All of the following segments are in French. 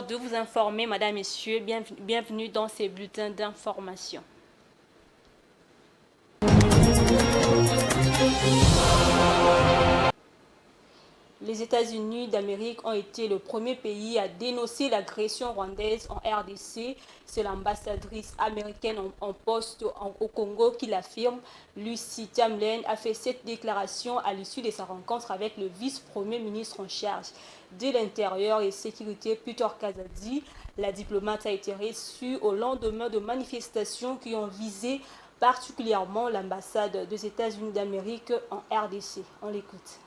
l'heure de vous informer, Madame, Messieurs. Bienvenue dans ces bulletins d'information. Les États-Unis d'Amérique ont été le premier pays à dénoncer l'agression rwandaise en RDC. C'est l'ambassadrice américaine en poste au Congo qui l'affirme. Lucie Tamlen a fait cette déclaration à l'issue de sa rencontre avec le vice-premier ministre en charge de l'Intérieur et Sécurité, Peter Kazadi. La diplomate a été reçue au lendemain de manifestations qui ont visé particulièrement l'ambassade des États-Unis d'Amérique en RDC. On l'écoute.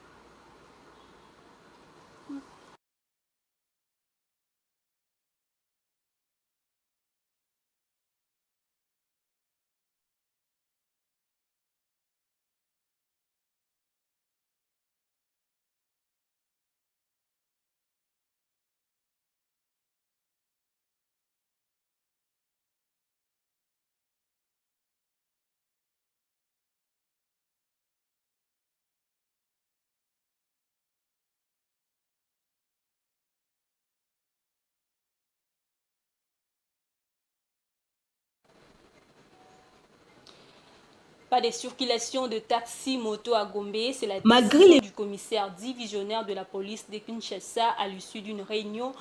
Pas de circulation de taxis moto à Gombe, c'est la décision du commissaire divisionnaire de la police de Kinshasa à l'issue d'une réunion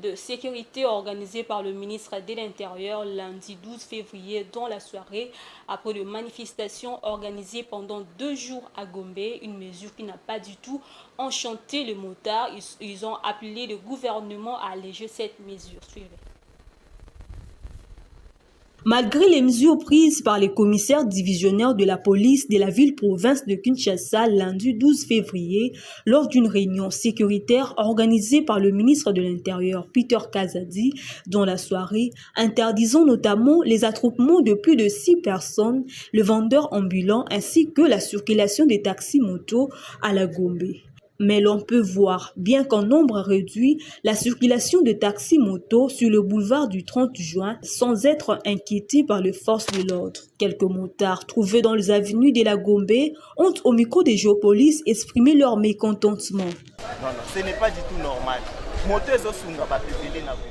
de sécurité organisée par le ministre de l'Intérieur lundi 12 février dans la soirée après de manifestations organisées pendant 2 jours à Gombe, une mesure qui n'a pas du tout enchanté les motards. Ils ont appelé le gouvernement à alléger cette mesure. Suivez. Malgré les mesures prises par les commissaires divisionnaires de la police de la ville-province de Kinshasa lundi 12 février, lors d'une réunion sécuritaire organisée par le ministre de l'Intérieur Peter Kazadi dans la soirée, interdisant notamment les attroupements de plus de 6 personnes, le vendeur ambulant ainsi que la circulation des taxis-motos à la Gombe. Mais l'on peut voir, bien qu'en nombre réduit, la circulation de taxis-motos sur le boulevard du 30 juin sans être inquiétés par les forces de l'ordre. Quelques motards trouvés dans les avenues de la Gombe ont au micro des Géopolice exprimé leur mécontentement. Non, ce n'est pas du tout normal.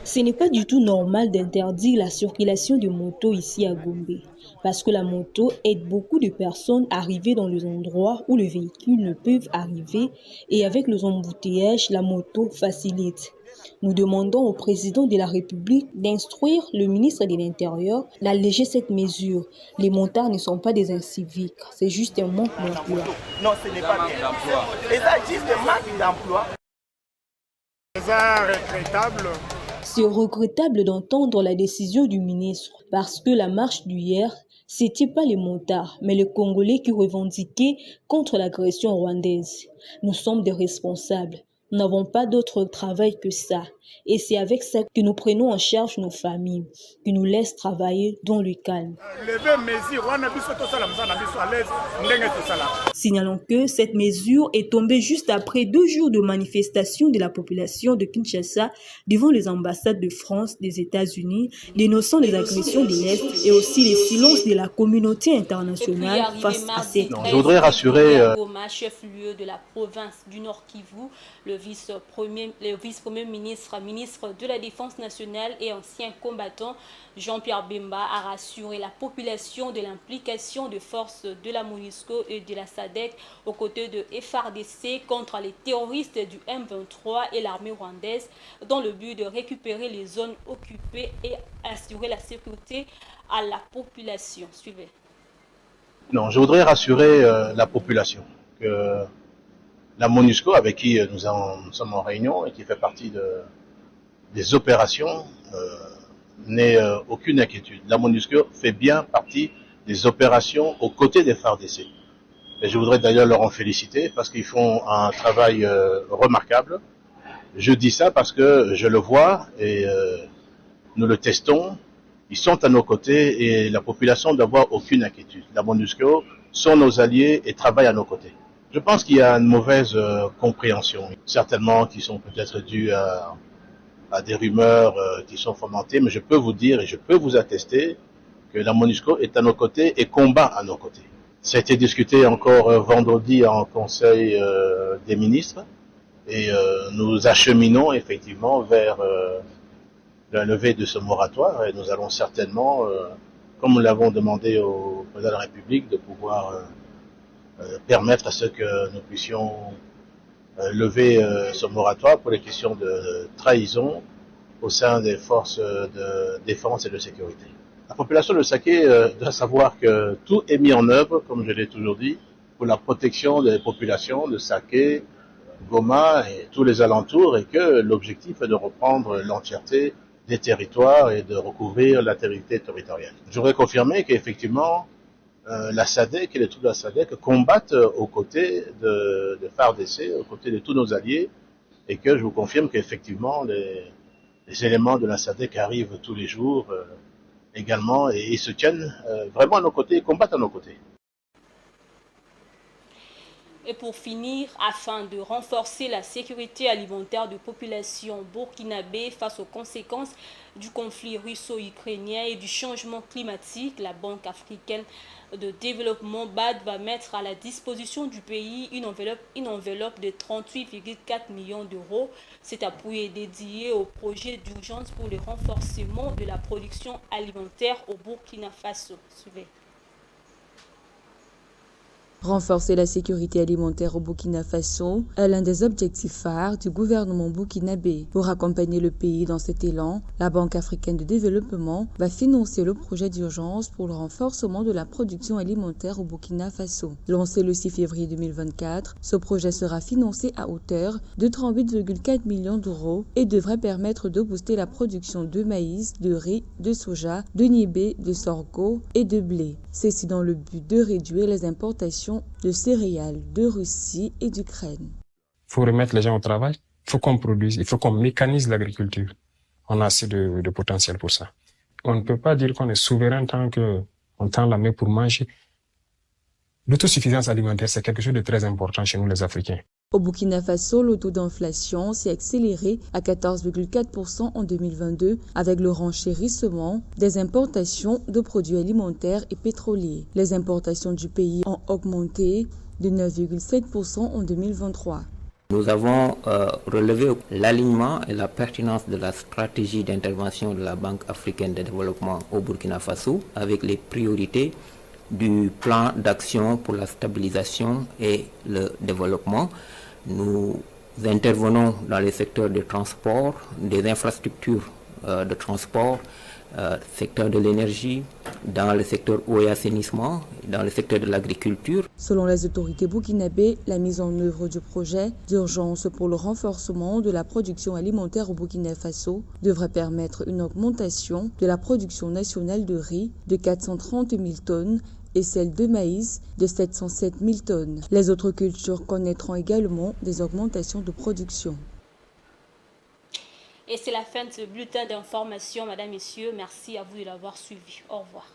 Ce n'est pas du tout normal d'interdire la circulation de motos ici à Gombe, parce que la moto aide beaucoup de personnes à arriver dans les endroits où les véhicules ne peuvent arriver et avec les embouteillages, la moto facilite. Nous demandons au président de la République d'instruire le ministre de l'Intérieur d'alléger cette mesure. Les motards ne sont pas des inciviques, c'est juste un manque d'emploi. Non, ce n'est pas bien d'emploi. Et ça, juste un manque d'emploi. C'est regrettable d'entendre la décision du ministre parce que la marche d'hier, c'était pas les motards, mais les Congolais qui revendiquaient contre l'agression rwandaise. Nous sommes des responsables. Nous n'avons pas d'autre travail que ça. Et c'est avec ça que nous prenons en charge nos familles, qui nous laissent travailler dans le calme. Signalons que cette mesure est tombée juste après 2 jours de manifestation de la population de Kinshasa devant les ambassades de France, des États-Unis, dénonçant les agressions de l'Est et aussi les silences de la communauté internationale face à cette crise. Je voudrais rassurer chef-lieu de la province du Nord Kivu, le vice-premier ministre de la Défense nationale et ancien combattant Jean-Pierre Bemba a rassuré la population de l'implication de forces de la MONUSCO et de la SADC aux côtés de FARDC contre les terroristes du M23 et l'armée rwandaise dans le but de récupérer les zones occupées et assurer la sécurité à la population. Suivez. Non, je voudrais rassurer la population que la MONUSCO, avec qui nous sommes en réunion et qui fait partie des opérations, n'ait aucune inquiétude. La MONUSCO fait bien partie des opérations aux côtés des FARDC. Et je voudrais d'ailleurs leur en féliciter parce qu'ils font un travail remarquable. Je dis ça parce que je le vois et nous le testons. Ils sont à nos côtés et la population ne doit avoir aucune inquiétude. La MONUSCO sont nos alliés et travaillent à nos côtés. Je pense qu'il y a une mauvaise compréhension, certainement qui sont peut-être dues à des rumeurs qui sont fomentées, mais je peux vous dire et je peux vous attester que la MONUSCO est à nos côtés et combat à nos côtés. Ça a été discuté encore vendredi en Conseil des ministres et nous acheminons effectivement vers la levée de ce moratoire et nous allons certainement, comme nous l'avons demandé au président de la République, de pouvoir permettre à ce que nous puissions lever ce moratoire pour les questions de trahison au sein des forces de défense et de sécurité. La population de Saké doit savoir que tout est mis en œuvre, comme je l'ai toujours dit, pour la protection des populations de Saké, Goma et tous les alentours, et que l'objectif est de reprendre l'entièreté des territoires et de recouvrir l'intégrité territoriale. Je voudrais confirmer qu'effectivement, la SADC et les troupes de la SADC combattent aux côtés de FARDC, aux côtés de tous nos alliés, et que je vous confirme qu'effectivement, les éléments de la SADC arrivent tous les jours également, et ils se tiennent vraiment à nos côtés, ils combattent à nos côtés. Et pour finir, afin de renforcer la sécurité alimentaire de populations burkinabées face aux conséquences du conflit russo-ukrainien et du changement climatique, la Banque africaine de développement BAD va mettre à la disposition du pays une enveloppe de 38,4 millions d'euros. Cet appui est dédié au projet d'urgence pour le renforcement de la production alimentaire au Burkina Faso. Suivez. Renforcer la sécurité alimentaire au Burkina Faso est l'un des objectifs phares du gouvernement burkinabé. Pour accompagner le pays dans cet élan, la Banque africaine de développement va financer le projet d'urgence pour le renforcement de la production alimentaire au Burkina Faso. Lancé le 6 février 2024, ce projet sera financé à hauteur de 38,4 millions d'euros et devrait permettre de booster la production de maïs, de riz, de soja, de niébé, de sorgho et de blé. Ceci dans le but de réduire les importations de céréales de Russie et d'Ukraine. Il faut remettre les gens au travail, il faut qu'on produise, il faut qu'on mécanise l'agriculture. On a assez de potentiel pour ça. On ne peut pas dire qu'on est souverain tant qu'on tend la main pour manger. L'autosuffisance alimentaire, c'est quelque chose de très important chez nous les Africains. Au Burkina Faso, le taux d'inflation s'est accéléré à 14,4% en 2022 avec le renchérissement des importations de produits alimentaires et pétroliers. Les importations du pays ont augmenté de 9,7% en 2023. Nous avons relevé l'alignement et la pertinence de la stratégie d'intervention de la Banque africaine de développement au Burkina Faso avec les priorités du plan d'action pour la stabilisation et le développement. Nous intervenons dans les secteurs de transport, des infrastructures de transport, secteur de l'énergie, dans le secteur eau et assainissement, dans le secteur de l'agriculture. Selon les autorités burkinabées, la mise en œuvre du projet d'urgence pour le renforcement de la production alimentaire au Burkina Faso devrait permettre une augmentation de la production nationale de riz de 430 000 tonnes et celle de maïs de 707 000 tonnes. Les autres cultures connaîtront également des augmentations de production. Et c'est la fin de ce bulletin d'information, Madame, Messieurs. Merci à vous de l'avoir suivi. Au revoir.